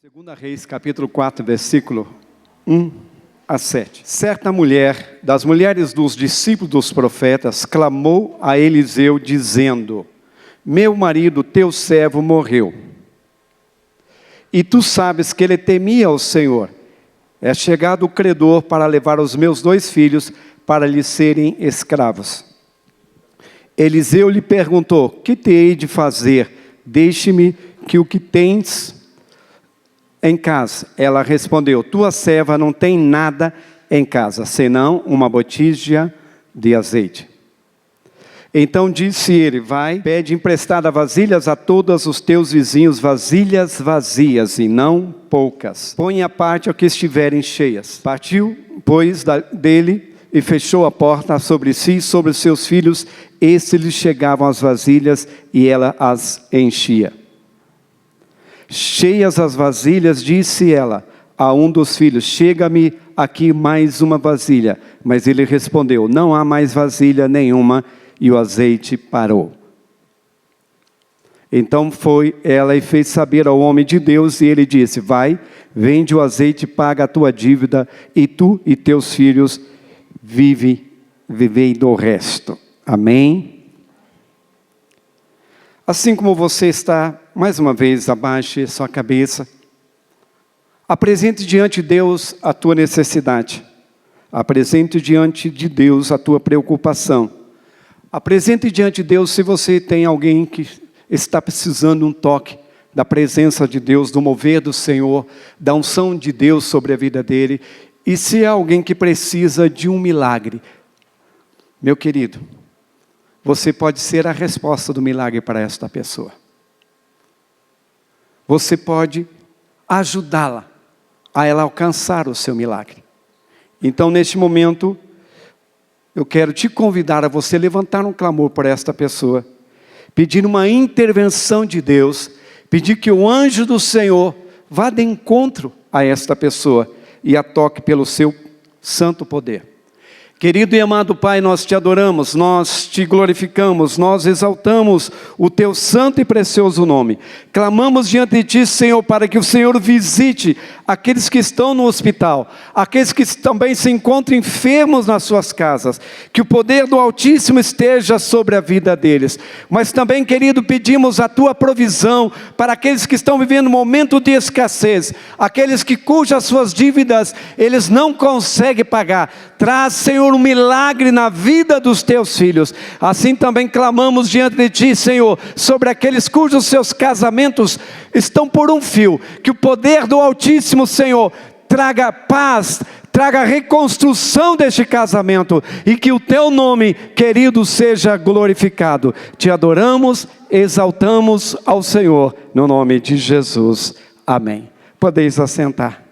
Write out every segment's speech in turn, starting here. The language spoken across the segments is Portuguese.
2 Reis, capítulo 4, versículo 1 a 7. Certa mulher, das mulheres dos discípulos dos profetas, clamou a Eliseu, dizendo: meu marido, teu servo, morreu. E tu sabes que ele temia ao Senhor. É chegado o credor para levar os meus 2 filhos para lhe serem escravos. Eliseu lhe perguntou: que te hei de fazer? Deixe-me que o que tens em casa. Ela respondeu: tua serva não tem nada em casa, senão uma botija de azeite. Então disse ele: vai, pede emprestada vasilhas a todos os teus vizinhos, vasilhas vazias e não poucas. Põe à parte o que estiverem cheias. Partiu, pois, dele e fechou a porta sobre si e sobre os seus filhos. Estes lhe chegavam as vasilhas e ela as enchia. Cheias as vasilhas, disse ela a um dos filhos: chega-me aqui mais uma vasilha. Mas ele respondeu: não há mais vasilha nenhuma, e o azeite parou. Então foi ela e fez saber ao homem de Deus, e ele disse: vai, vende o azeite, paga a tua dívida, e tu e teus filhos vivei do resto. Amém? Assim como você está, mais uma vez, abaixe sua cabeça. Apresente diante de Deus a tua necessidade. Apresente diante de Deus a tua preocupação. Apresente diante de Deus se você tem alguém que está precisando de um toque da presença de Deus, do mover do Senhor, da unção de Deus sobre a vida dele. E se é alguém que precisa de um milagre, meu querido, você pode ser a resposta do milagre para esta pessoa. Você pode ajudá-la a ela alcançar o seu milagre. Então, neste momento, eu quero te convidar a você levantar um clamor por esta pessoa, pedir uma intervenção de Deus, pedir que o anjo do Senhor vá de encontro a esta pessoa e a toque pelo seu santo poder. Querido e amado Pai, nós te adoramos, nós te glorificamos, nós exaltamos o teu santo e precioso nome. Clamamos diante de ti, Senhor, para que o Senhor visite aqueles que estão no hospital, aqueles que também se encontram enfermos nas suas casas, que o poder do Altíssimo esteja sobre a vida deles. Mas também, querido, pedimos a tua provisão para aqueles que estão vivendo um momento de escassez, aqueles cujas suas dívidas eles não conseguem pagar. Traz, Senhor, um milagre na vida dos teus filhos. Assim também clamamos diante de ti, Senhor, sobre aqueles cujos seus casamentos estão por um fio. Que o poder do Altíssimo, Senhor, traga paz, traga reconstrução deste casamento. E que o teu nome, querido, seja glorificado. Te adoramos, exaltamos ao Senhor, no nome de Jesus. Amém. Podeis assentar.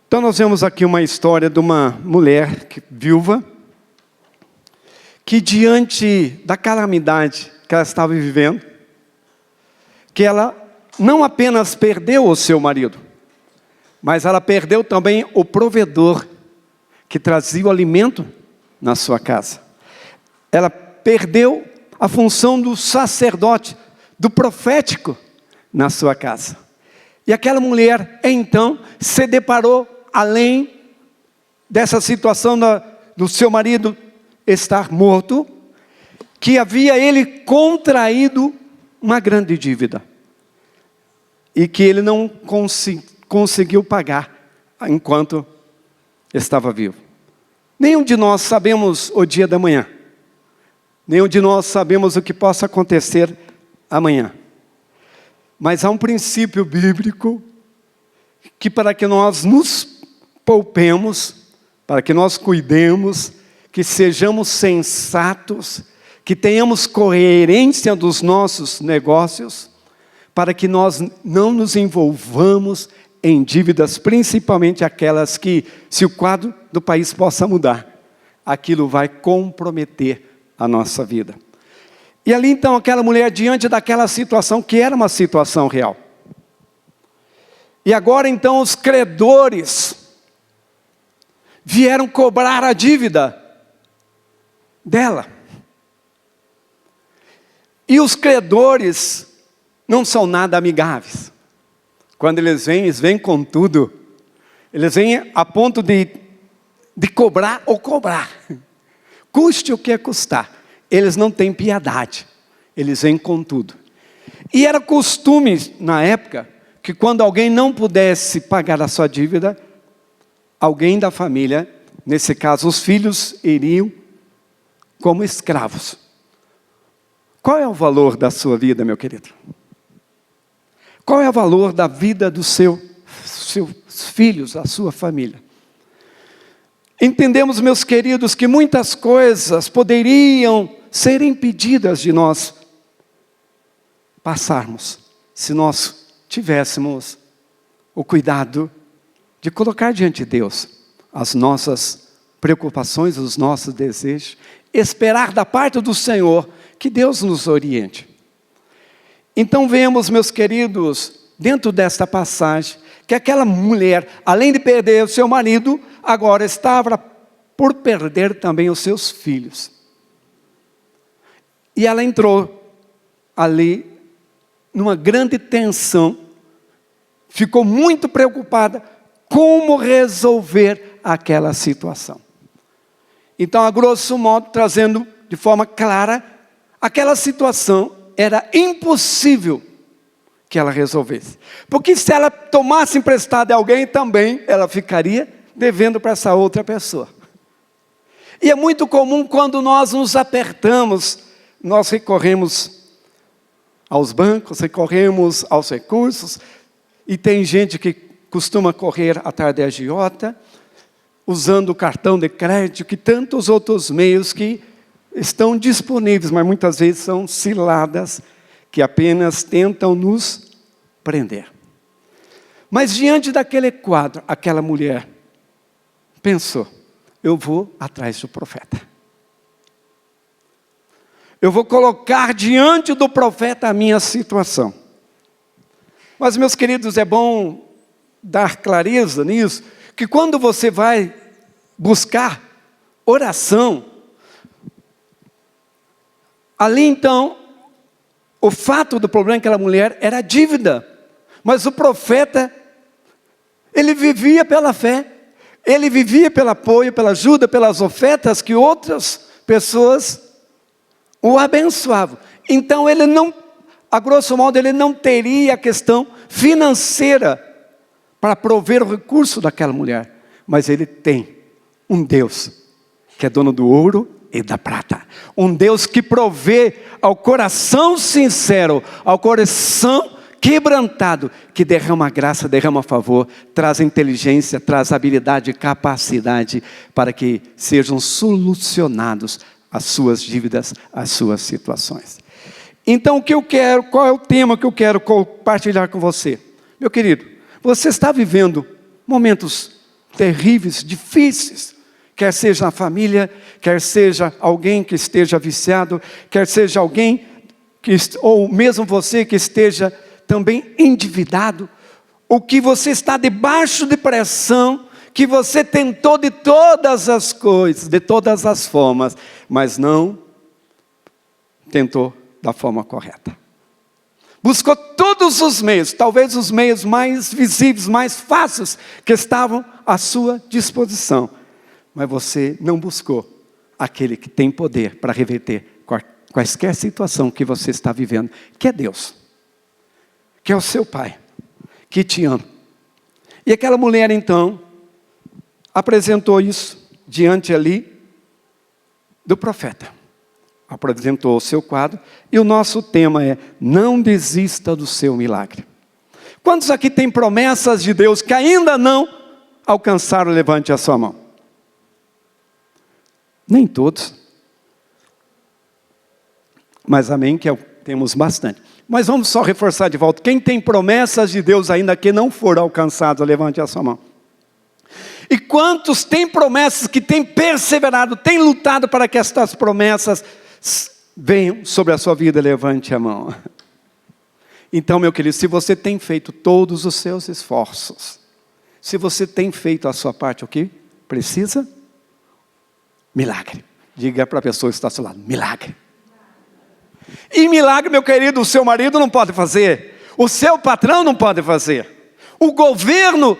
Então nós vemos aqui uma história de uma mulher viúva, que diante da calamidade que ela estava vivendo, que ela não apenas perdeu o seu marido, mas ela perdeu também o provedor que trazia o alimento na sua casa. Ela perdeu a função do sacerdote, do profético na sua casa. E aquela mulher, então, se deparou, além dessa situação do seu marido estar morto, que havia ele contraído uma grande dívida. E que ele não conseguiu pagar enquanto estava vivo. Nenhum de nós sabemos o dia da manhã. Nenhum de nós sabemos o que possa acontecer amanhã. Mas há um princípio bíblico que para que nós nos poupemos, para que nós cuidemos, que sejamos sensatos, que tenhamos coerência dos nossos negócios, para que nós não nos envolvamos em dívidas, principalmente aquelas que, se o quadro do país possa mudar, aquilo vai comprometer a nossa vida. E ali então aquela mulher, diante daquela situação, que era uma situação real. E agora então os credores vieram cobrar a dívida dela. E os credores não são nada amigáveis. Quando eles vêm com tudo. Eles vêm a ponto de cobrar ou cobrar. Custe o que custar. Eles não têm piedade. Eles vêm com tudo. E era costume na época que quando alguém não pudesse pagar a sua dívida, alguém da família, nesse caso os filhos, iriam como escravos. Qual é o valor da sua vida, meu querido? Qual é o valor da vida dos seus filhos, da sua família? Entendemos, meus queridos, que muitas coisas poderiam ser impedidas de nós passarmos, se nós tivéssemos o cuidado de colocar diante de Deus as nossas preocupações, os nossos desejos, esperar da parte do Senhor que Deus nos oriente. Então vemos, meus queridos, dentro desta passagem, que aquela mulher, além de perder o seu marido, agora estava por perder também os seus filhos. E ela entrou ali numa grande tensão, ficou muito preocupada como resolver aquela situação. Então, a grosso modo, trazendo de forma clara, aquela situação era impossível que ela resolvesse. Porque se ela tomasse emprestado de alguém, também ela ficaria devendo para essa outra pessoa. E é muito comum quando nós nos apertamos, nós recorremos aos bancos, recorremos aos recursos, e tem gente que costuma correr atrás de agiota, usando o cartão de crédito, que tantos outros meios que estão disponíveis, mas muitas vezes são ciladas, que apenas tentam nos prender. Mas diante daquele quadro, aquela mulher pensou, eu vou atrás do profeta. Eu vou colocar diante do profeta a minha situação. Mas, meus queridos, é bom dar clareza nisso, que quando você vai buscar oração, ali então, o fato do problema daquela mulher era a dívida. Mas o profeta, ele vivia pela fé, ele vivia pelo apoio, pela ajuda, pelas ofertas que outras pessoas o abençoavam. Então ele não, a grosso modo, ele não teria a questão financeira para prover o recurso daquela mulher. Mas ele tem um Deus que é dono do ouro e da prata. Um Deus que provê ao coração sincero, ao coração quebrantado, que derrama graça, derrama favor, traz inteligência, traz habilidade e capacidade para que sejam solucionados as suas dívidas, as suas situações. Então o que eu quero, qual é o tema que eu quero compartilhar com você? Meu querido, você está vivendo momentos terríveis, difíceis, quer seja a família, quer seja alguém que esteja viciado, quer seja alguém, ou mesmo você que esteja também endividado, ou que você está debaixo de pressão, que você tentou de todas as coisas, de todas as formas, mas não tentou da forma correta. Buscou todos os meios, talvez os meios mais visíveis, mais fáceis, que estavam à sua disposição. Mas você não buscou aquele que tem poder para reverter quaisquer situação que você está vivendo, que é Deus, que é o seu Pai, que te ama. E aquela mulher então apresentou isso diante ali do profeta. Apresentou o seu quadro, e o nosso tema é: não desista do seu milagre. Quantos aqui têm promessas de Deus que ainda não alcançaram? Levante a sua mão. Nem todos, mas amém, que temos bastante. Mas vamos só reforçar de volta: quem tem promessas de Deus ainda que não foram alcançadas, levante a sua mão. E quantos têm promessas que têm perseverado, têm lutado para que estas promessas venham sobre a sua vida? Levante a mão. Então, meu querido, se você tem feito todos os seus esforços, se você tem feito a sua parte, o que precisa? Milagre. Diga para a pessoa que está ao seu lado: milagre. E milagre, meu querido, o seu marido não pode fazer, o seu patrão não pode fazer, o governo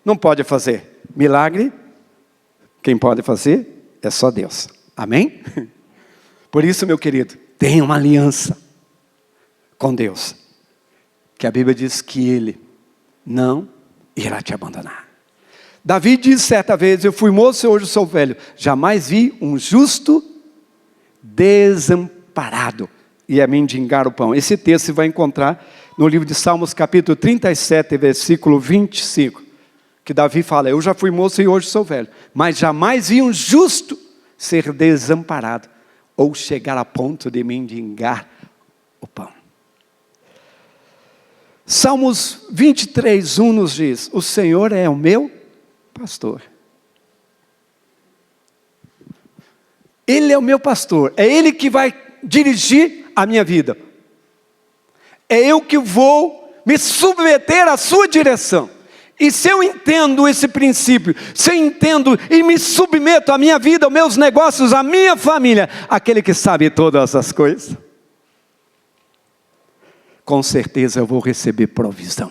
não pode fazer. Milagre, quem pode fazer é só Deus. Amém? Por isso, meu querido, tenha uma aliança com Deus, que a Bíblia diz que Ele não irá te abandonar. Davi disse certa vez: eu fui moço e hoje sou velho, jamais vi um justo desamparado e a mendigar o pão. Esse texto você vai encontrar no livro de Salmos, capítulo 37, versículo 25, que Davi fala: eu já fui moço e hoje sou velho, mas jamais vi um justo ser desamparado ou chegar a ponto de mendigar o pão. Salmos 23, 1 nos diz: o Senhor é o meu pastor. Ele é o meu pastor, é Ele que vai dirigir a minha vida. É eu que vou me submeter à sua direção. E se eu entendo esse princípio, se eu entendo e me submeto à minha vida, aos meus negócios, à minha família, aquele que sabe todas as coisas, com certeza eu vou receber provisão,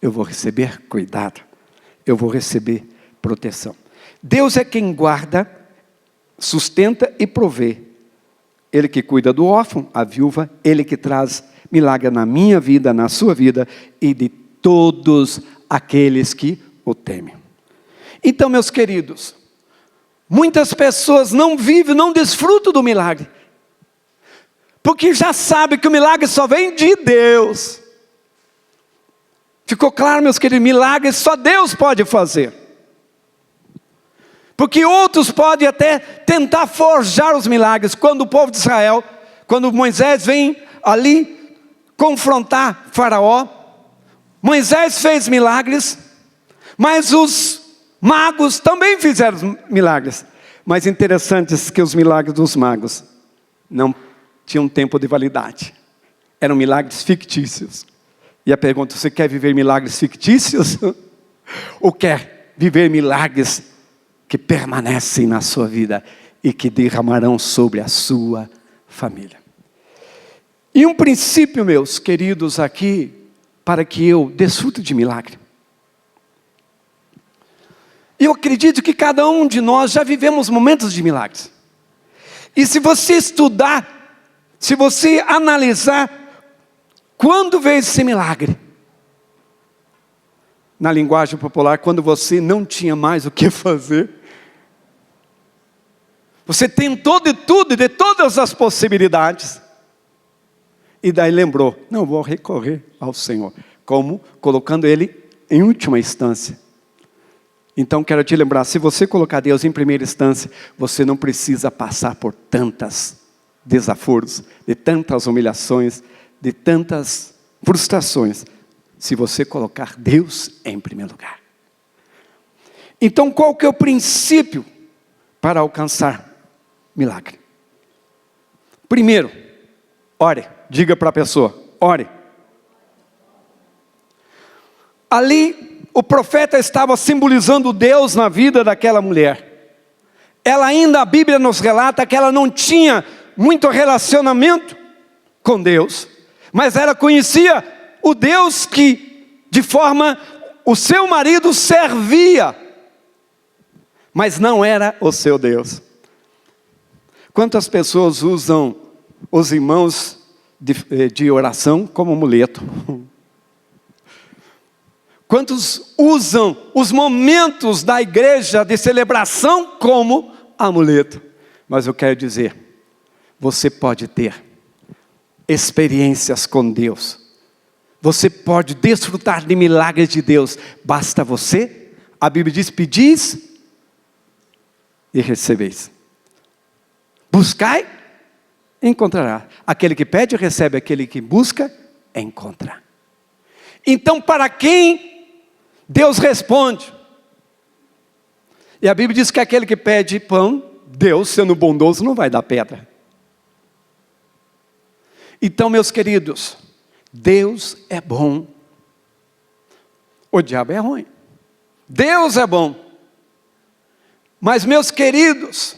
eu vou receber cuidado, eu vou receber proteção. Deus é quem guarda, sustenta e provê. Ele que cuida do órfão, a viúva, Ele que traz milagre na minha vida, na sua vida e de todos aqueles que o temem. Então, meus queridos, muitas pessoas não vivem, não desfrutam do milagre, porque já sabem que o milagre só vem de Deus. Ficou claro, meus queridos? Milagre só Deus pode fazer. Porque outros podem até tentar forjar os milagres. Quando o povo de Israel, quando Moisés vem ali confrontar Faraó, Moisés fez milagres, mas os magos também fizeram milagres. Mas interessante é que os milagres dos magos não tinham tempo de validade. Eram milagres fictícios. E a pergunta: você quer viver milagres fictícios? Ou quer viver milagres que permanecem na sua vida e que derramarão sobre a sua família? E um princípio, meus queridos, aqui, para que eu desfrute de milagre. Eu acredito que cada um de nós já vivemos momentos de milagres. E se você estudar, se você analisar, quando veio esse milagre? Na linguagem popular, quando você não tinha mais o que fazer. Você tentou de tudo, de todas as possibilidades. E daí lembrou: não, vou recorrer ao Senhor. Como? Colocando Ele em última instância. Então quero te lembrar, se você colocar Deus em primeira instância, você não precisa passar por tantos desaforos, de tantas humilhações, de tantas frustrações, se você colocar Deus em primeiro lugar. Então qual que é o princípio para alcançar milagre? Primeiro, ore. Diga para a pessoa: ore. Ali o profeta estava simbolizando Deus na vida daquela mulher. Ela ainda, a Bíblia nos relata que ela não tinha muito relacionamento com Deus, mas ela conhecia o Deus que, de forma, o seu marido servia, mas não era o seu Deus. Quantas pessoas usam os irmãos de oração como amuleto? Quantos usam os momentos da igreja de celebração como amuleto? Mas eu quero dizer, você pode ter experiências com Deus. Você pode desfrutar de milagres de Deus. Basta você, a Bíblia diz: pedis e recebeis. Buscai, encontrará. Aquele que pede, recebe. Aquele que busca, encontra. Então, para quem Deus responde? E a Bíblia diz que aquele que pede pão, Deus, sendo bondoso, não vai dar pedra. Então, meus queridos, Deus é bom. O diabo é ruim. Deus é bom. Mas, meus queridos,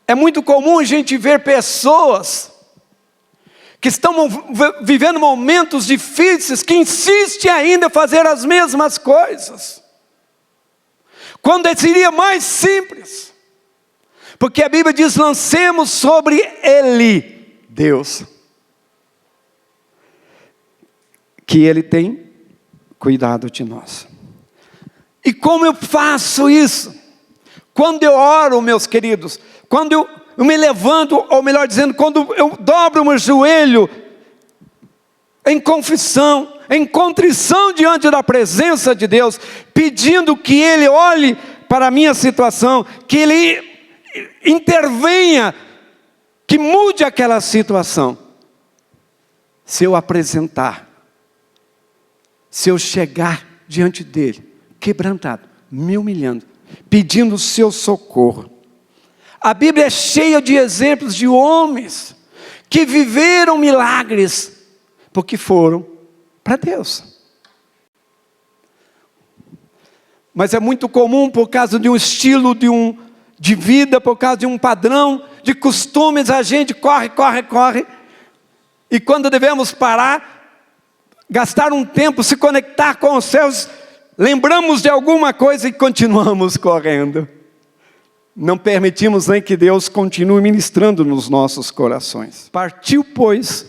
é muito comum a gente ver pessoas que estão vivendo momentos difíceis, que insistem ainda em fazer as mesmas coisas, quando seria mais simples, porque a Bíblia diz: lancemos sobre Ele, Deus, que Ele tem cuidado de nós. E como eu faço isso? Quando eu oro, meus queridos, quando eu me levanto, ou melhor dizendo, quando eu dobro o meu joelho, em confissão, em contrição diante da presença de Deus, pedindo que Ele olhe para a minha situação, que Ele intervenha, que mude aquela situação. Se eu apresentar, se eu chegar diante dEle, quebrantado, me humilhando, pedindo o seu socorro. A Bíblia é cheia de exemplos de homens que viveram milagres, porque foram para Deus. Mas é muito comum, por causa de um estilo de vida, por causa de um padrão de costumes, a gente corre, e quando devemos parar, gastar um tempo, se conectar com os céus, lembramos de alguma coisa e continuamos correndo. Não permitimos nem que Deus continue ministrando nos nossos corações. Partiu, pois,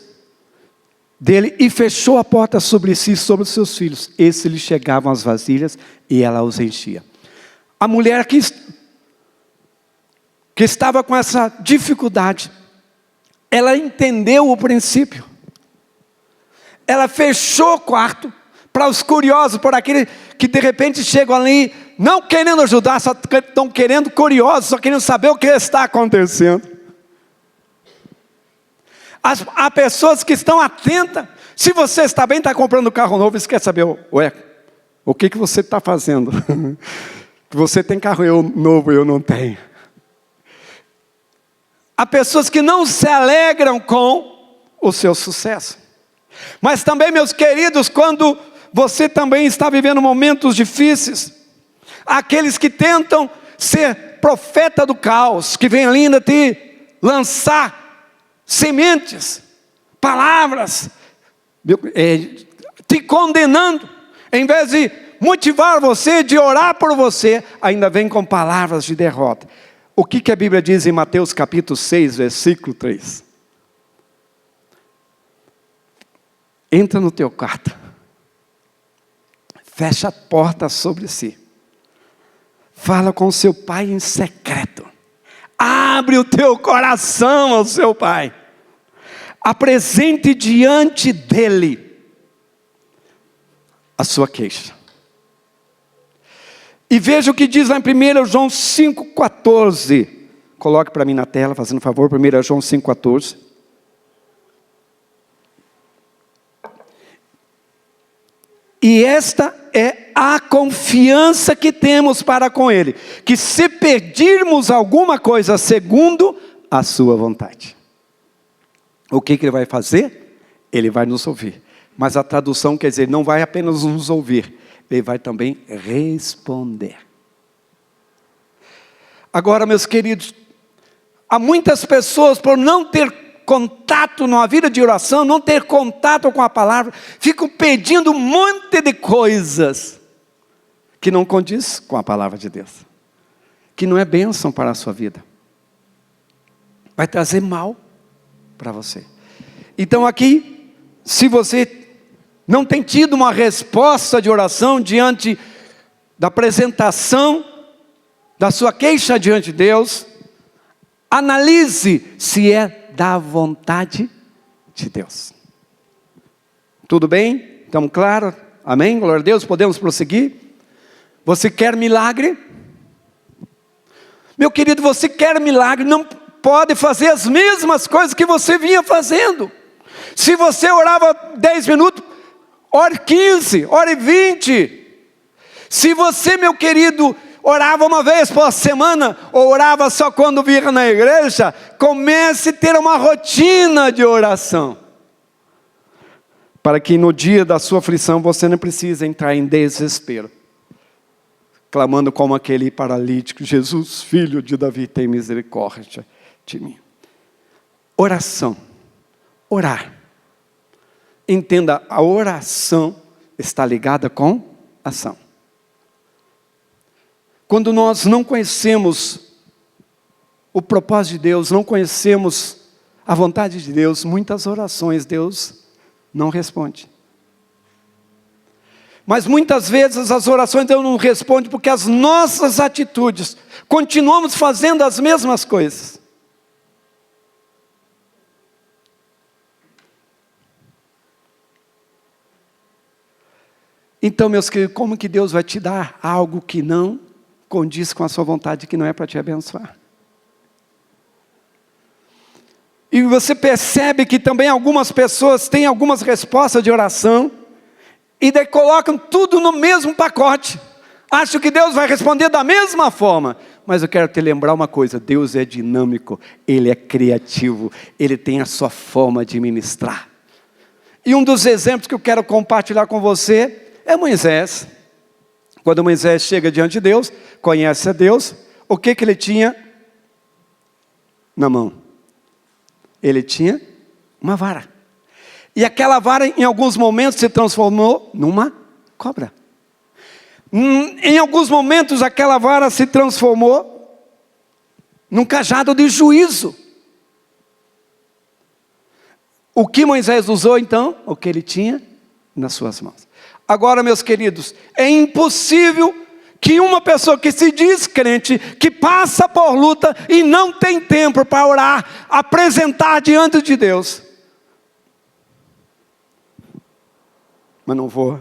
dele e fechou a porta sobre si e sobre os seus filhos. Esses lhe chegavam as vasilhas e ela os enchia. A mulher que estava com essa dificuldade, ela entendeu o princípio. Ela fechou o quarto para os curiosos, para aqueles que de repente chegam ali, não querendo ajudar, só estão querendo, curiosos, só querendo saber o que está acontecendo. Há pessoas que estão atentas. Se você está bem, está comprando um carro novo, você quer saber, ué, o que você está fazendo? Você tem carro novo e eu não tenho. Há pessoas que não se alegram com o seu sucesso. Mas também, meus queridos, quando você também está vivendo momentos difíceis, aqueles que tentam ser profeta do caos, que vem ali ainda te lançar sementes, palavras, te condenando, em vez de motivar você, de orar por você, ainda vem com palavras de derrota. O que a Bíblia diz em Mateus capítulo 6, versículo 3? Entra no teu quarto, fecha a porta sobre si, fala com seu pai em secreto, abre o teu coração ao seu pai, apresente diante dele a sua queixa. E veja o que diz lá em 1 João 5,14. Coloque para mim na tela, fazendo favor, 1 João 5,14. E esta é a confiança que temos para com Ele, que se pedirmos alguma coisa segundo a sua vontade. O que Ele vai fazer? Ele vai nos ouvir. Mas a tradução quer dizer, não vai apenas nos ouvir, Ele vai também responder. Agora, meus queridos, há muitas pessoas, por não ter contato numa vida de oração, não ter contato com a palavra, ficam pedindo um monte de coisas que não condiz com a palavra de Deus, que não é bênção para a sua vida, vai trazer mal para você. Então aqui, se você não tem tido uma resposta de oração diante da apresentação da sua queixa diante de Deus, analise se é da vontade de Deus. Tudo bem? Estamos claros? Amém? Glória a Deus, podemos prosseguir? Você quer milagre? Meu querido, você quer milagre, não pode fazer as mesmas coisas que você vinha fazendo. Se você orava 10 minutos, ore 15, ore 20. Se você, meu querido, orava uma vez por semana, ou orava só quando vinha na igreja, comece a ter uma rotina de oração, para que no dia da sua aflição você não precise entrar em desespero, clamando como aquele paralítico: Jesus, filho de Davi, tem misericórdia de mim. Oração, orar, entenda, a oração está ligada com ação. Quando nós não conhecemos o propósito de Deus, não conhecemos a vontade de Deus, muitas orações Deus não responde. Mas muitas vezes as orações Deus não responde porque as nossas atitudes, continuamos fazendo as mesmas coisas. Então, meus queridos, como que Deus vai te dar algo que não condiz com a sua vontade, que não é para te abençoar? E você percebe que também algumas pessoas têm algumas respostas de oração, e daí colocam tudo no mesmo pacote. Acham que Deus vai responder da mesma forma. Mas eu quero te lembrar uma coisa, Deus é dinâmico, Ele é criativo, Ele tem a sua forma de ministrar. E um dos exemplos que eu quero compartilhar com você é Moisés. Quando Moisés chega diante de Deus, conhece a Deus, o que ele tinha na mão? Ele tinha uma vara. E aquela vara, em alguns momentos, se transformou numa cobra. Em alguns momentos, aquela vara se transformou num cajado de juízo. O que Moisés usou, então? O que ele tinha nas suas mãos. Agora, meus queridos, é impossível que uma pessoa que se diz crente, que passa por luta e não tem tempo para orar, apresentar diante de Deus. Mas não vou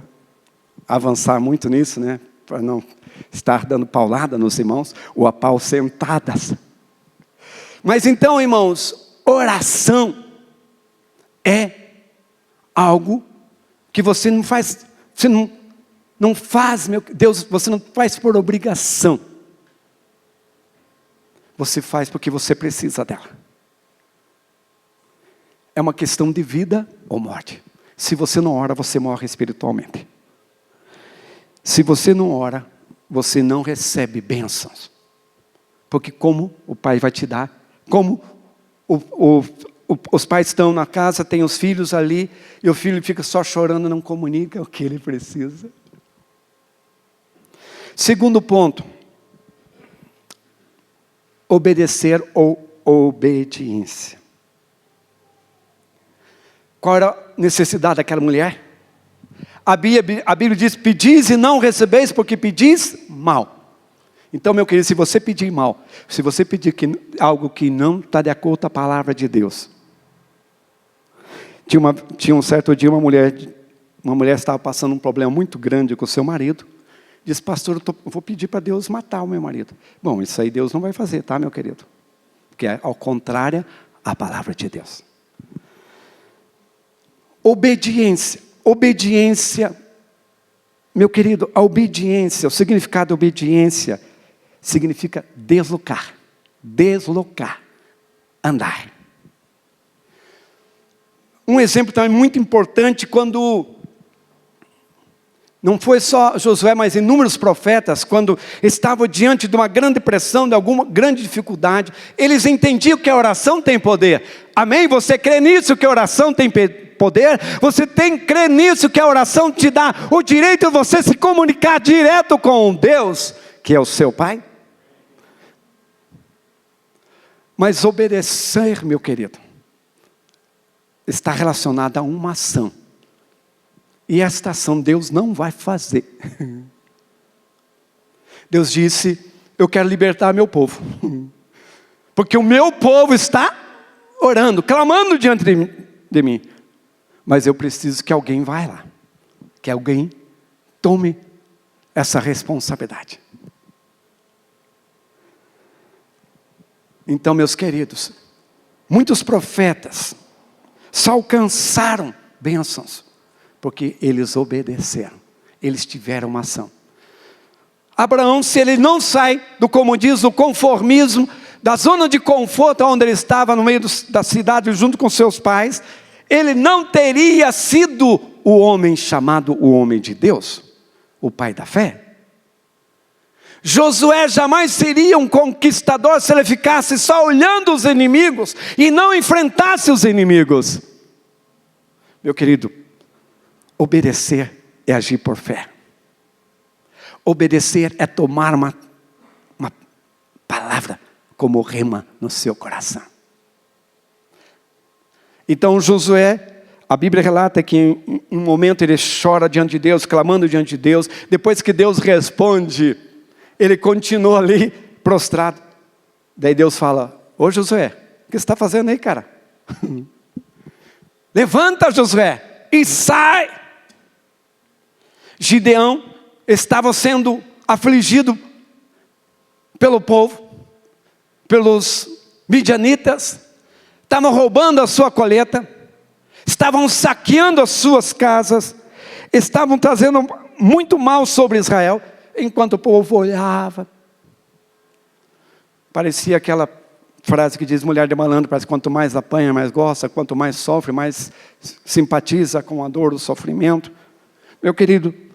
avançar muito nisso, né? Para não estar dando paulada nos irmãos, ou a pau sentadas. Mas então, irmãos, oração é algo que você não faz, você não faz, meu Deus, você não faz por obrigação. Você faz porque você precisa dela. É uma questão de vida ou morte. Se você não ora, você morre espiritualmente. Se você não ora, você não recebe bênçãos. Porque como o pai vai te dar, como os pais estão na casa, tem os filhos ali, e o filho fica só chorando, não comunica o que ele precisa. Segundo ponto, obedecer ou obediência. Qual era a necessidade daquela mulher? A Bíblia diz, pedis e não recebeis porque pedis mal. Então, meu querido, se você pedir mal, se você pedir algo que não está de acordo com a palavra de Deus. Tinha um certo dia uma mulher estava passando um problema muito grande com o seu marido. Disse, pastor, eu vou pedir para Deus matar o meu marido. Bom, isso aí Deus não vai fazer, tá, meu querido? Porque é ao contrário à palavra de Deus. Obediência. Obediência, meu querido, a obediência, o significado de obediência significa deslocar, andar. Um exemplo também muito importante, quando não foi só Josué, mas inúmeros profetas, quando estavam diante de uma grande pressão, de alguma grande dificuldade, eles entendiam que a oração tem poder. Amém? Você crê nisso, que a oração tem poder? Você crê nisso, que a oração te dá o direito de você se comunicar direto com Deus, que é o seu Pai? Mas obedecer, meu querido, está relacionado a uma ação. E esta ação Deus não vai fazer. Deus disse, eu quero libertar meu povo. Porque o meu povo está orando, clamando diante de mim. Mas eu preciso que alguém vá lá. Que alguém tome essa responsabilidade. Então, meus queridos, muitos profetas só alcançaram bênçãos porque eles obedeceram, eles tiveram uma ação. Abraão, se ele não sai do, como diz, do conformismo, da zona de conforto onde ele estava no meio da cidade junto com seus pais, ele não teria sido o homem chamado o homem de Deus, o pai da fé. Josué jamais seria um conquistador se ele ficasse só olhando os inimigos e não enfrentasse os inimigos. Meu querido, Obedecer é agir por fé. Obedecer é tomar uma palavra como rema no seu coração. Então Josué, a Bíblia relata que em um momento ele chora diante de Deus, clamando diante de Deus. Depois que Deus responde, ele continua ali prostrado. Daí Deus fala: ô Josué, o que você está fazendo aí, cara? Levanta, Josué, e sai. Gideão estava sendo afligido pelo povo, pelos midianitas, estavam roubando a sua colheita, estavam saqueando as suas casas, estavam trazendo muito mal sobre Israel, enquanto o povo olhava. Parecia aquela frase que diz: mulher de malandro, parece que quanto mais apanha, mais gosta, quanto mais sofre, mais simpatiza com a dor do sofrimento. Meu querido,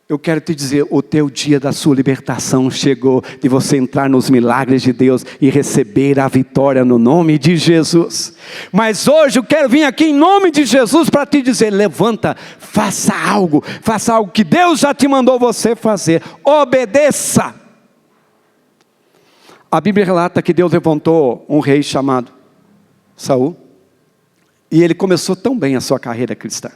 eu quero te dizer, o teu dia da sua libertação chegou, de você entrar nos milagres de Deus e receber a vitória no nome de Jesus. Mas hoje eu quero vir aqui em nome de Jesus para te dizer: levanta, faça algo que Deus já te mandou você fazer, obedeça. A Bíblia relata que Deus levantou um rei chamado Saul, e ele começou tão bem a sua carreira cristã.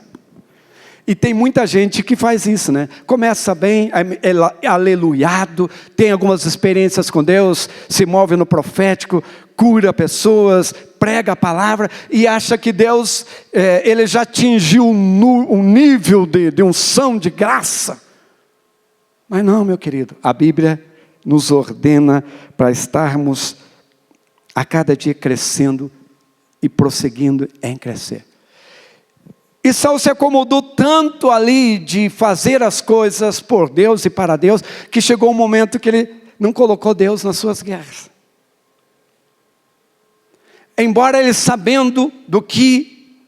E tem muita gente que faz isso, né? Começa bem, é aleluiado, tem algumas experiências com Deus, se move no profético, cura pessoas, prega a palavra e acha que Deus, ele já atingiu um nível de unção, de graça. Mas não, meu querido, a Bíblia nos ordena para estarmos a cada dia crescendo e prosseguindo em crescer. E Saul se acomodou tanto ali de fazer as coisas por Deus e para Deus, que chegou um momento que ele não colocou Deus nas suas guerras. Embora ele sabendo do que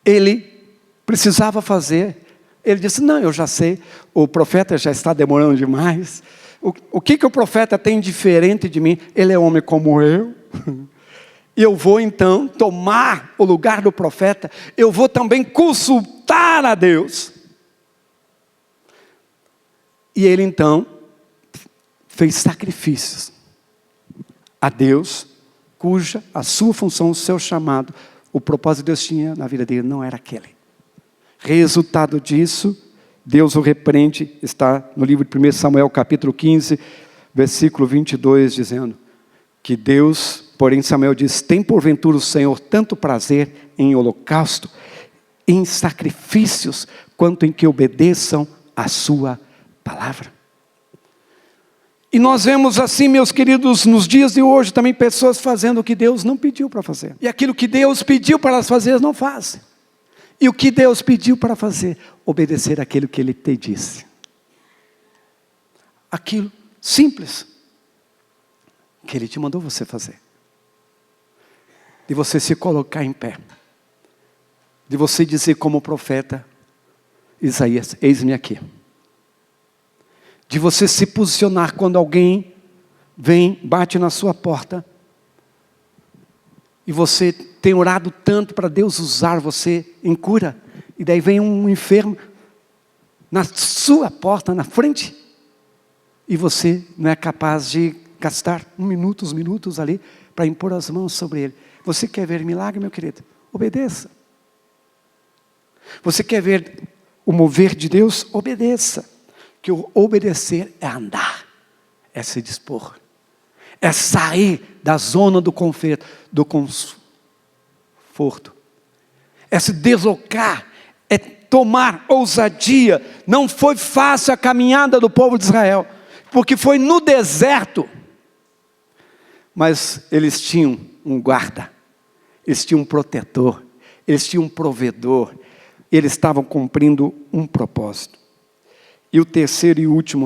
ele precisava fazer, ele disse: não, eu já sei, o profeta já está demorando demais. O que o profeta tem diferente de mim? Ele é homem como eu. E eu vou então tomar o lugar do profeta, eu vou também consultar a Deus. E ele então fez sacrifícios a Deus, cuja a sua função, o seu chamado, o propósito que Deus tinha na vida dele não era aquele. Resultado disso, Deus o repreende, está no livro de 1 Samuel capítulo 15, versículo 22, dizendo que Deus, porém Samuel diz: tem porventura o Senhor tanto prazer em holocausto, em sacrifícios, quanto em que obedeçam a sua palavra. E nós vemos assim, meus queridos, nos dias de hoje também pessoas fazendo o que Deus não pediu para fazer. E aquilo que Deus pediu para elas fazer, não fazem. E o que Deus pediu para fazer? Obedecer aquilo que Ele te disse. Aquilo simples que Ele te mandou você fazer. De você se colocar em pé. De você dizer como profeta Isaías: eis-me aqui. De você se posicionar quando alguém vem, bate na sua porta, e você tem orado tanto para Deus usar você em cura, e daí vem um enfermo na sua porta, na frente, e você não é capaz de gastar uns minutos ali para impor as mãos sobre ele. Você quer ver milagre, meu querido? Obedeça. Você quer ver o mover de Deus? Obedeça. Que o obedecer é andar, é se dispor, é sair da zona do conforto, é se deslocar, é tomar ousadia. Não foi fácil a caminhada do povo de Israel, porque foi no deserto, mas eles tinham um guarda, eles tinham um protetor, eles tinham um provedor, eles estavam cumprindo um propósito. E o terceiro e último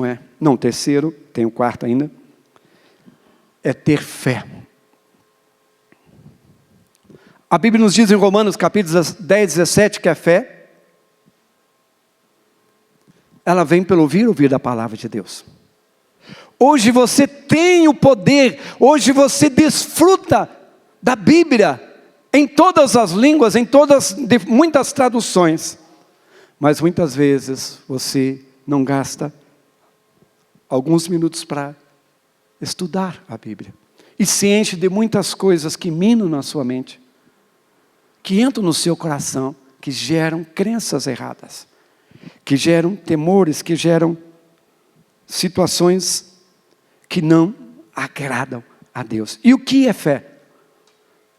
tem o quarto ainda, é ter fé. A Bíblia nos diz em Romanos capítulo 10, 17, que a fé, ela vem pelo ouvir da palavra de Deus. Hoje você tem o poder, hoje você desfruta da Bíblia em todas as línguas, muitas traduções. Mas muitas vezes você não gasta alguns minutos para estudar a Bíblia. E se enche de muitas coisas que minam na sua mente, que entram no seu coração, que geram crenças erradas, que geram temores, que geram situações que não agradam a Deus. E o que é fé?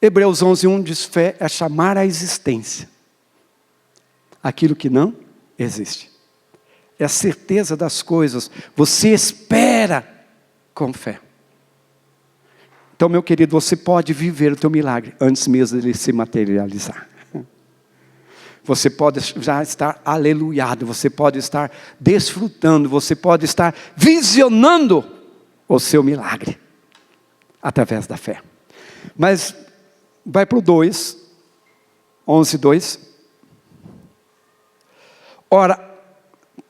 Hebreus 11:1 diz: fé é chamar à existência aquilo que não existe. É a certeza das coisas. Você espera com fé. Então, meu querido, você pode viver o teu milagre antes mesmo dele se materializar. Você pode já estar aleluiado, você pode estar desfrutando, você pode estar visionando o seu milagre através da fé. Mas vai para o 2, 11:2. Ora,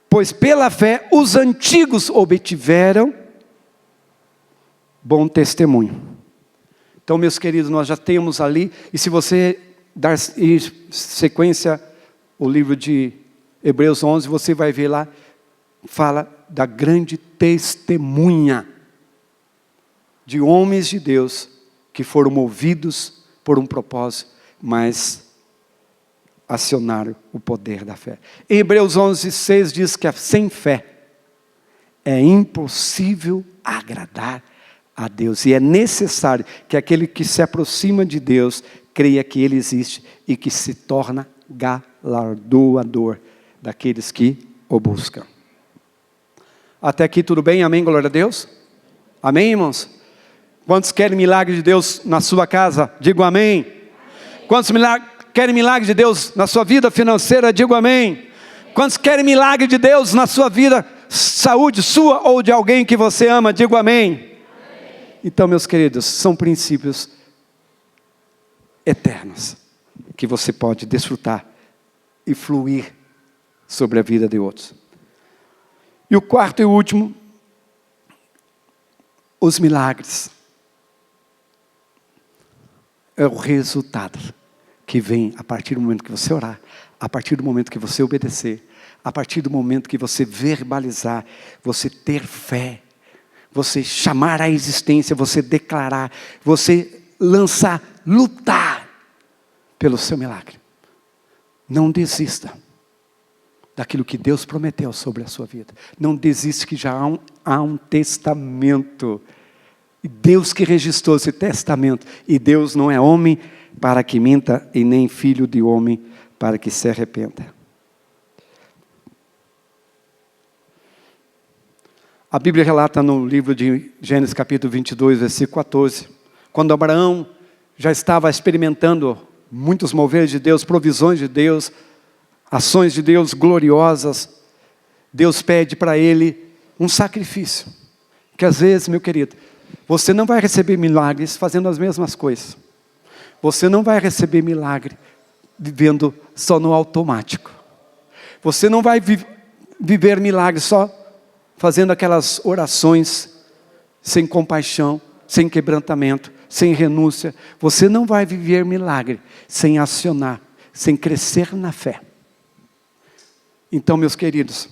pois pela fé os antigos obtiveram bom testemunho. Então, meus queridos, nós já temos ali, e se você dar sequência o livro de Hebreus 11, você vai ver lá, fala da grande testemunha de homens de Deus que foram movidos por um propósito, mas acionaram o poder da fé. Em Hebreus 11:6 diz que sem fé é impossível agradar a Deus. E é necessário que aquele que se aproxima de Deus creia que Ele existe e que se torna galardoador daqueles que o buscam. Até aqui tudo bem? Amém? Glória a Deus? Amém, irmãos? Quantos querem milagre de Deus na sua casa? Digo amém. Quantos querem milagre de Deus na sua vida financeira? Digo amém. Quantos querem milagre de Deus na sua vida, saúde sua ou de alguém que você ama? Digo amém. Então, meus queridos, são princípios eternos que você pode desfrutar e fluir sobre a vida de outros. E o quarto e último, os milagres. É o resultado que vem a partir do momento que você orar, a partir do momento que você obedecer, a partir do momento que você verbalizar, você ter fé, você chamar à existência, você declarar, você lançar, lutar pelo seu milagre. Não desista daquilo que Deus prometeu sobre a sua vida. Não desista que já há um testamento. E Deus que registrou esse testamento. E Deus não é homem para que minta, e nem filho de homem para que se arrependa. A Bíblia relata no livro de Gênesis capítulo 22, versículo 14, quando Abraão já estava experimentando muitos moveres de Deus, provisões de Deus, ações de Deus gloriosas, Deus pede para ele um sacrifício. Que às vezes, meu querido, você não vai receber milagres fazendo as mesmas coisas. Você não vai receber milagre vivendo só no automático. Você não vai viver milagres só fazendo aquelas orações sem compaixão, sem quebrantamento, sem renúncia. Você não vai viver milagre sem acionar, sem crescer na fé. Então, meus queridos,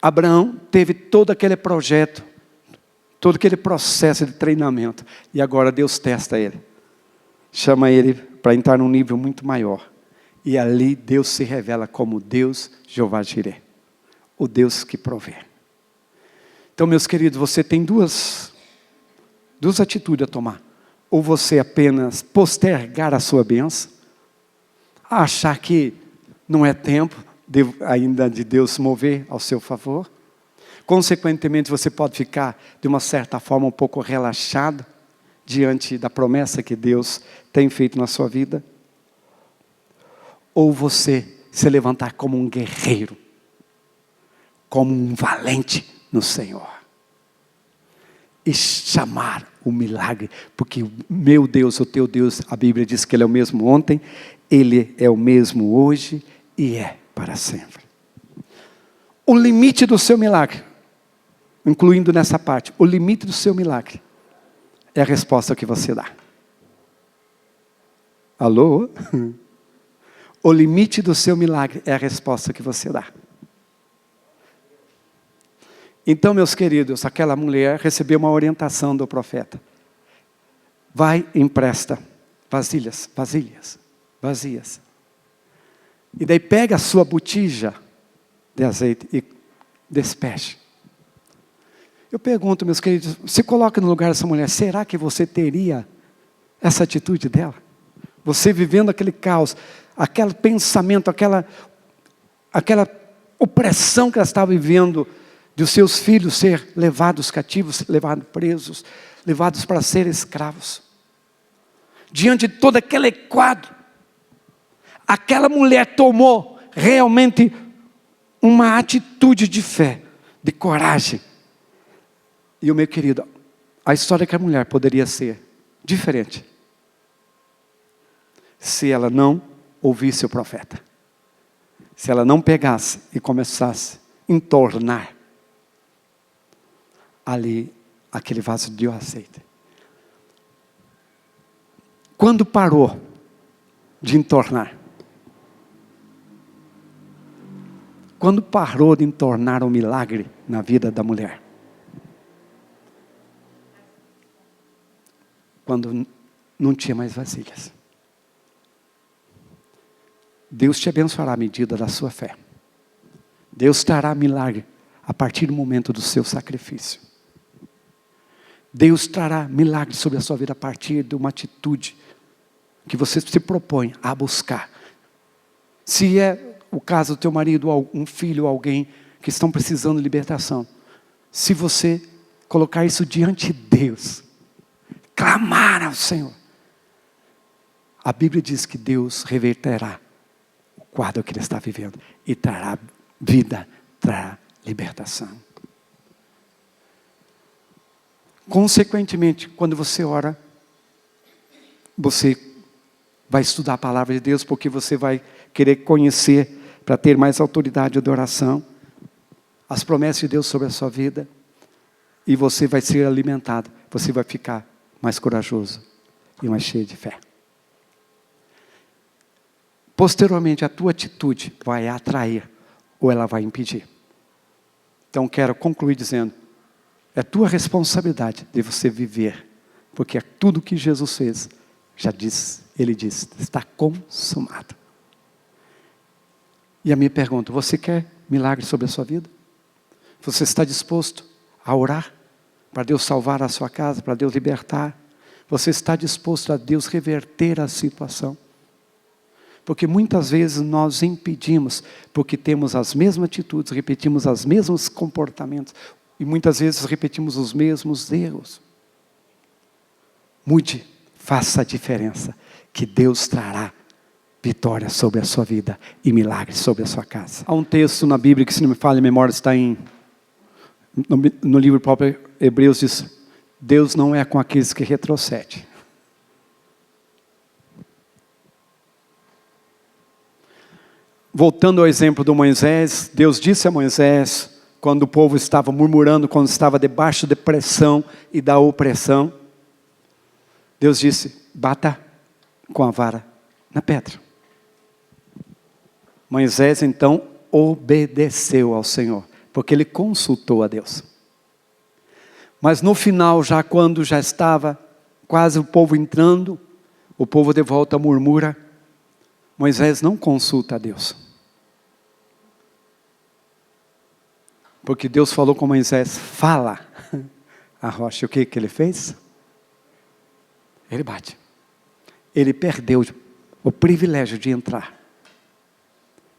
Abraão teve todo aquele projeto, todo aquele processo de treinamento, e agora Deus testa ele, chama ele para entrar num nível muito maior, e ali Deus se revela como Deus Jeová Jireh, o Deus que provê. Então, meus queridos, você tem duas atitudes a tomar. Ou você apenas postergar a sua bênção, achar que não é tempo ainda de Deus se mover ao seu favor. Consequentemente, você pode ficar, de uma certa forma, um pouco relaxado diante da promessa que Deus tem feito na sua vida. Ou você se levantar como um guerreiro, como um valente no Senhor, e chamar o milagre, porque o meu Deus, o teu Deus, a Bíblia diz que Ele é o mesmo ontem, Ele é o mesmo hoje e é para sempre. O limite do seu milagre, incluindo nessa parte, o limite do seu milagre é a resposta que você dá. Alô? O limite do seu milagre é a resposta que você dá. Então, meus queridos, aquela mulher recebeu uma orientação do profeta. Vai e empresta vasilhas, vazias. E daí pega a sua botija de azeite e despeje. Eu pergunto, meus queridos, se coloca no lugar dessa mulher, será que você teria essa atitude dela? Você vivendo aquele caos, aquele pensamento, aquela opressão que ela estava vivendo, de os seus filhos ser levados cativos, levados presos, levados para ser escravos. Diante de todo aquele quadro, aquela mulher tomou realmente uma atitude de fé, de coragem. E o meu querido, a história daquela mulher poderia ser diferente se ela não ouvisse o profeta. Se ela não pegasse e começasse a entornar ali aquele vaso de azeite. Quando parou de entornar? Quando parou de entornar o milagre na vida da mulher? Quando não tinha mais vasilhas. Deus te abençoará à medida da sua fé. Deus trará milagre a partir do momento do seu sacrifício. Deus trará milagre sobre a sua vida a partir de uma atitude que você se propõe a buscar. Se é o caso do teu marido, um filho, alguém que estão precisando de libertação. Se você colocar isso diante de Deus, clamar ao Senhor, a Bíblia diz que Deus reverterá o quadro que ele está vivendo e trará vida, trará libertação. Consequentemente, quando você ora, você vai estudar a palavra de Deus, porque você vai querer conhecer, para ter mais autoridade de oração, as promessas de Deus sobre a sua vida, e você vai ser alimentado, você vai ficar mais corajoso e mais cheio de fé. Posteriormente, a tua atitude vai atrair ou ela vai impedir. Então, quero concluir dizendo, é tua responsabilidade de você viver, porque é tudo que Jesus fez, já disse, ele disse, está consumado. E a minha pergunta, você quer milagre sobre a sua vida? Você está disposto a orar para Deus salvar a sua casa, para Deus libertar? Você está disposto a Deus reverter a situação? Porque muitas vezes nós impedimos, porque temos as mesmas atitudes, repetimos os mesmos comportamentos, e muitas vezes repetimos os mesmos erros. Mude, faça a diferença, que Deus trará vitória sobre a sua vida e milagres sobre a sua casa. Há um texto na Bíblia que, se não me falha a memória, está no livro próprio Hebreus, diz, Deus não é com aqueles que retrocedem. Voltando ao exemplo do Moisés, Deus disse a Moisés, quando o povo estava murmurando, quando estava debaixo da pressão e da opressão, Deus disse, bata com a vara na pedra. Moisés então obedeceu ao Senhor, porque ele consultou a Deus. Mas no final, já quando já estava quase o povo entrando, o povo de volta murmura, Moisés não consulta a Deus. Porque Deus falou com Moisés, fala a rocha. O que ele fez? Ele bate. Ele perdeu o privilégio de entrar.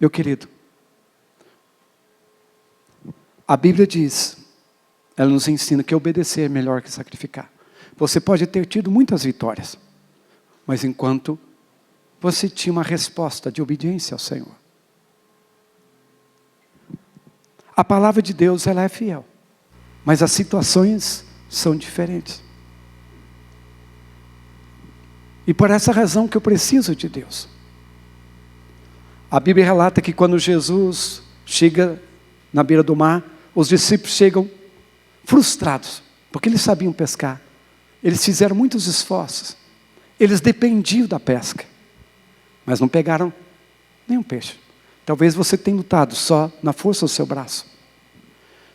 Meu querido, a Bíblia diz, ela nos ensina que obedecer é melhor que sacrificar. Você pode ter tido muitas vitórias, mas enquanto você tinha uma resposta de obediência ao Senhor. A palavra de Deus, ela é fiel, mas as situações são diferentes. E por essa razão que eu preciso de Deus. A Bíblia relata que quando Jesus chega na beira do mar, os discípulos chegam frustrados, porque eles sabiam pescar. Eles fizeram muitos esforços. Eles dependiam da pesca. mas não pegaram nenhum peixe. Talvez você tenha lutado só na força do seu braço.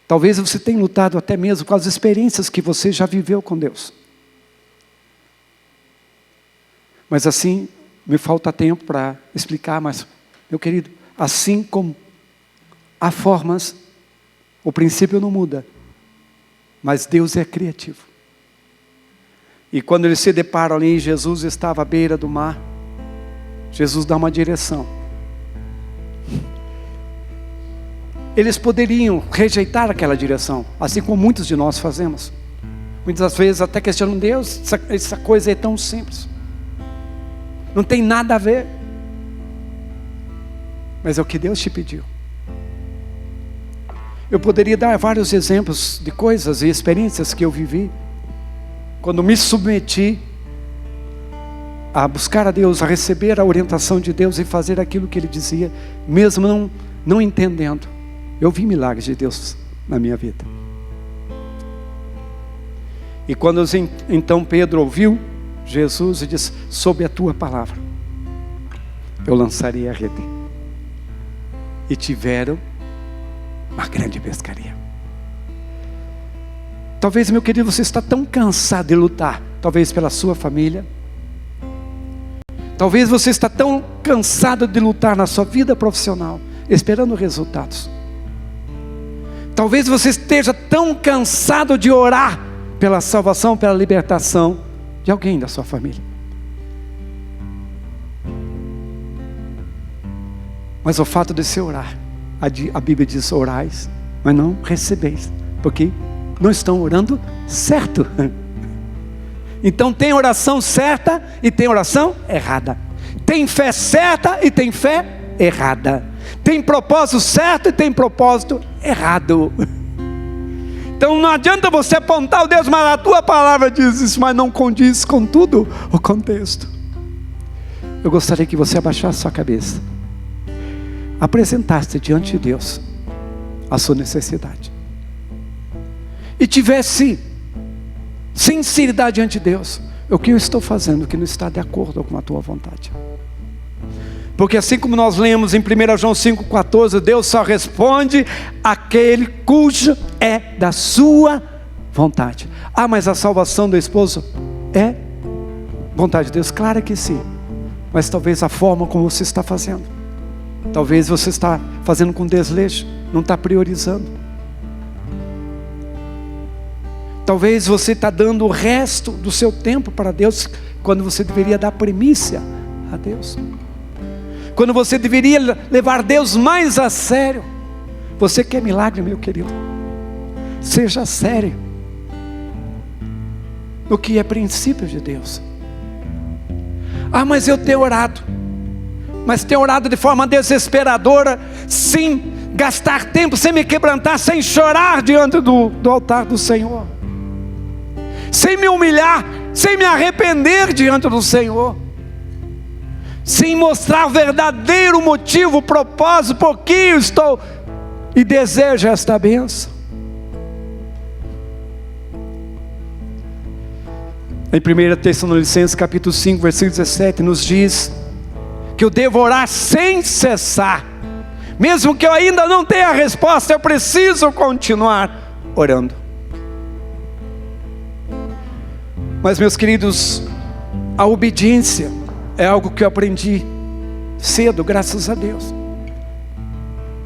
Talvez você tenha lutado até mesmo com as experiências que você já viveu com Deus. Mas assim, me falta tempo para explicar, mas, meu querido, assim como há formas, o princípio não muda, mas Deus é criativo. E quando eles se deparam ali, Jesus estava à beira do mar, Jesus dá uma direção. Eles poderiam rejeitar aquela direção, assim como muitos de nós fazemos. Muitas vezes até questionam Deus, essa coisa é tão simples. Não tem nada a ver. Mas é o que Deus te pediu. Eu poderia dar vários exemplos de coisas e experiências que eu vivi, quando me submeti a buscar a Deus, a receber a orientação de Deus e fazer aquilo que Ele dizia, mesmo não entendendo. Eu vi milagres de Deus na minha vida. E quando então Pedro ouviu Jesus e disse: sob a tua palavra eu lançarei a rede. E tiveram uma grande pescaria. Talvez, meu querido, você está tão cansado de lutar, talvez pela sua família. Talvez você está tão cansado de lutar na sua vida profissional, esperando resultados. Talvez você esteja tão cansado de orar pela salvação, pela libertação de alguém da sua família. Mas o fato de se orar, a Bíblia diz: orais, mas não recebeis, porque não estão orando certo. Então tem oração certa e tem oração errada. Tem fé certa e tem fé errada. Tem propósito certo e tem propósito errado. Então não adianta você apontar o Deus, mas a tua palavra diz isso, mas não condiz com tudo o contexto. Eu gostaria que você abaixasse sua cabeça, apresentasse diante de Deus a sua necessidade e tivesse sinceridade diante de Deus. O que eu estou fazendo que não está de acordo com a tua vontade? Porque assim como nós lemos em 1 João 5,14, Deus só responde aquele cujo é da sua vontade. Ah, mas a salvação do esposo é vontade de Deus? Claro que sim. Mas talvez a forma como você está fazendo, talvez você está fazendo com desleixo, não está priorizando. Talvez você está dando o resto do seu tempo para Deus, quando você deveria dar primícia a Deus. Quando você deveria levar Deus mais a sério. Você quer milagre, meu querido? Seja sério no que é princípio de Deus. Ah, mas eu tenho orado. Mas tenho orado de forma desesperadora, sem gastar tempo, sem me quebrantar, sem chorar diante do altar do Senhor, sem me humilhar, sem me arrepender diante do Senhor, sem mostrar o verdadeiro motivo, o propósito, por que eu estou e desejo esta bênção. Em 1 Tessalonicenses capítulo 5, versículo 17, nos diz que eu devo orar sem cessar. Mesmo que eu ainda não tenha a resposta, eu preciso continuar orando. Mas, meus queridos, a obediência é algo que eu aprendi cedo, graças a Deus.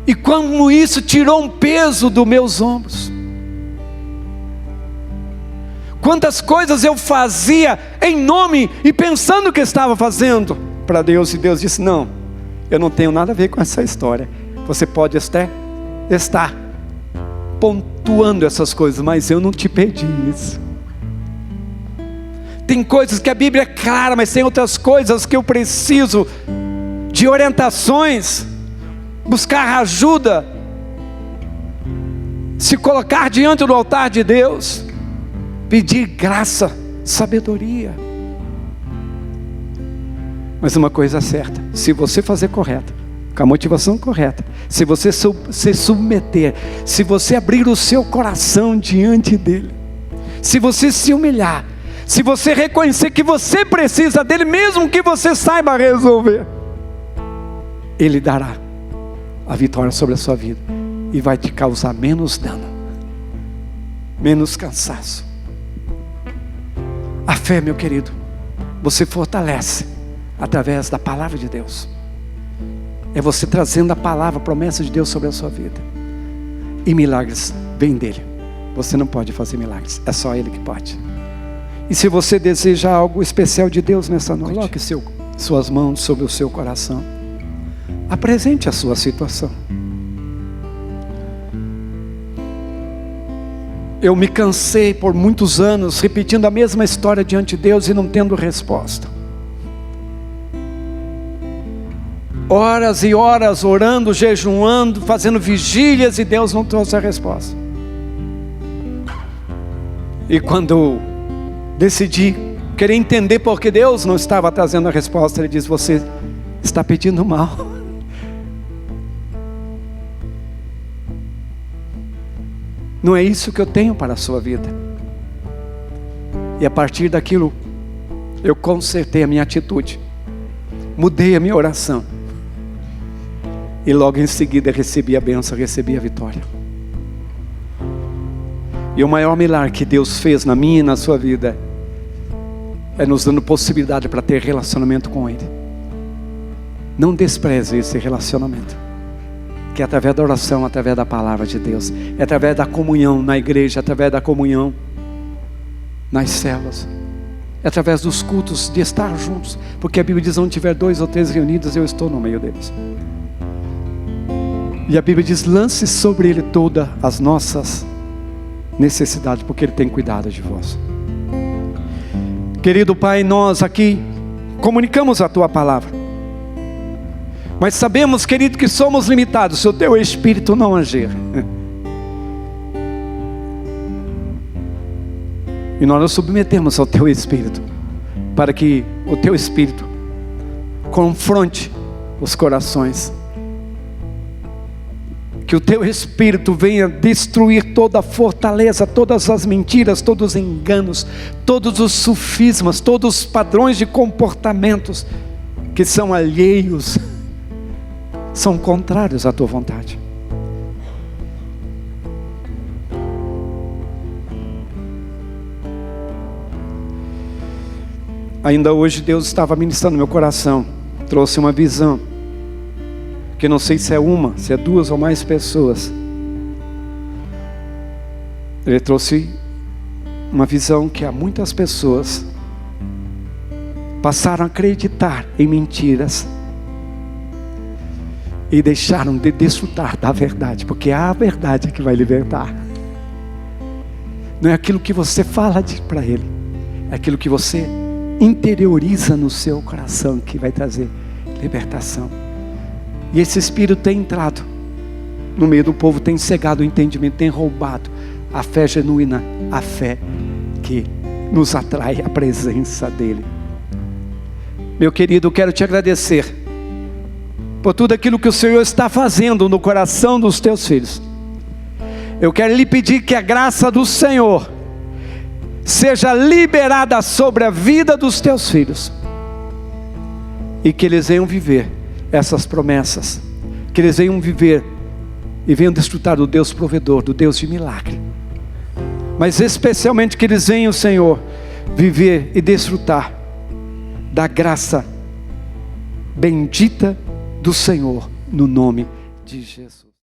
E como isso tirou um peso dos meus ombros. Quantas coisas eu fazia em nome e pensando que estava fazendo para Deus, e Deus disse: não, eu não tenho nada a ver com essa história. Você pode até estar pontuando essas coisas, mas eu não te pedi isso. Tem coisas que a Bíblia é clara, mas tem outras coisas que eu preciso de orientações, buscar ajuda, se colocar diante do altar de Deus, pedir graça, sabedoria. Mas uma coisa é certa: se você fazer correto, com a motivação correta, se você se submeter, se você abrir o seu coração diante dele, se você se humilhar, se você reconhecer que você precisa dele, mesmo que você saiba resolver, Ele dará a vitória sobre a sua vida e vai te causar menos dano, menos cansaço. A fé, meu querido, você fortalece através da palavra de Deus. É você trazendo a palavra, a promessa de Deus sobre a sua vida. E milagres vêm dele. Você não pode fazer milagres, é só Ele que pode. E se você deseja algo especial de Deus nessa noite, coloque suas mãos sobre o seu coração. Apresente a sua situação. Eu me cansei por muitos anos repetindo a mesma história diante de Deus e não tendo resposta. Horas e horas orando, jejuando, fazendo vigílias e Deus não trouxe a resposta. E quando decidi querer entender por que Deus não estava trazendo a resposta, Ele diz: você está pedindo mal. Não é isso que eu tenho para a sua vida. E a partir daquilo, eu consertei a minha atitude, mudei a minha oração. E logo em seguida recebi a bênção, recebi a vitória. E o maior milagre que Deus fez na minha e na sua vida é nos dando possibilidade para ter relacionamento com Ele. Não despreze esse relacionamento, que é através da oração, através da palavra de Deus, é através da comunhão na igreja, através da comunhão nas células, é através dos cultos, de estar juntos, porque a Bíblia diz: onde tiver 2 ou 3 reunidos, eu estou no meio deles. E a Bíblia diz: lance sobre Ele todas as nossas necessidades, porque Ele tem cuidado de vós. Querido Pai, nós aqui comunicamos a Tua palavra, mas sabemos, querido, que somos limitados se o Teu Espírito não agir. E nós nos submetemos ao Teu Espírito, para que o Teu Espírito confronte os corações, que o Teu Espírito venha destruir toda a fortaleza, todas as mentiras, todos os enganos, todos os sofismas, todos os padrões de comportamentos que são alheios, são contrários à Tua vontade. Ainda hoje Deus estava ministrando no meu coração, trouxe uma visão, que não sei se é uma, se é 2 ou mais pessoas. Ele trouxe uma visão que há muitas pessoas passaram a acreditar em mentiras e deixaram de desfrutar da verdade, porque a verdade é que vai libertar. Não é aquilo que você fala para ele, é aquilo que você interioriza no seu coração que vai trazer libertação. E esse Espírito tem entrado no meio do povo, tem cegado o entendimento, tem roubado a fé genuína, a fé que nos atrai à presença dEle. Meu querido, eu quero te agradecer por tudo aquilo que o Senhor está fazendo no coração dos teus filhos. Eu quero lhe pedir que a graça do Senhor seja liberada sobre a vida dos teus filhos, e que eles venham viver essas promessas, que eles venham viver e venham desfrutar do Deus provedor, do Deus de milagre, mas especialmente que eles venham, Senhor, viver e desfrutar da graça bendita do Senhor, no nome de Jesus.